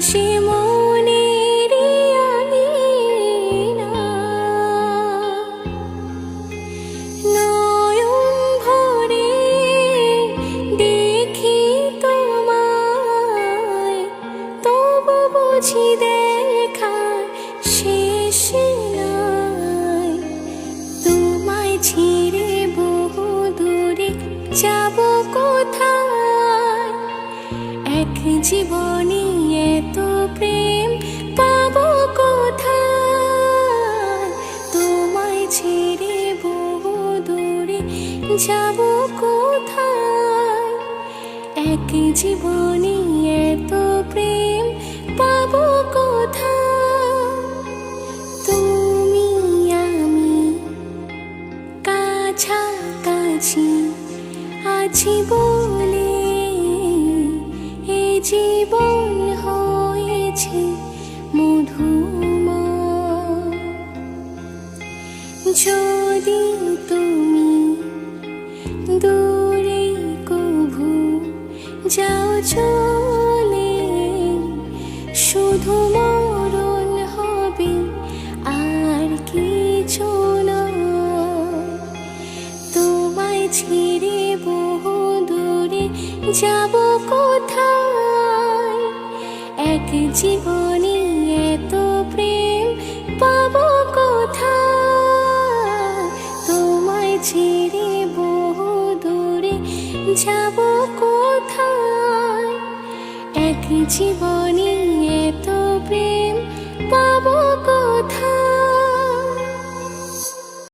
সে মনেরই আঙিনা। নয়ন ভরে দেখি তোমায়, তবু বুঝি দেখার শেষ নাই। তোমায় ছিঁড়ে বহু দূরে যাব কোথায়, এক জীবনে এত প্রেম পাবো কোথায়। তোমায় ছেড়ে বহু দূরে যাব কোথায়, এক জীবনে এত প্রেম পাবো কোথায়। তুমি আমি কাছাকাছি আছি বলে এ জীবন হয়েছে মধুময়। যদি তুমি দূরে কভু যাও চলে, শুধু মরণ হবে আর কিছু নয়। তোমায় ছেড়ে বহু দূরে যাব কোথায়, এক জীবনে এত প্রেম পাবো কোথায়। তোমায় ছেড়ে বহু দূরে যাব কোথায়, এক জীবনে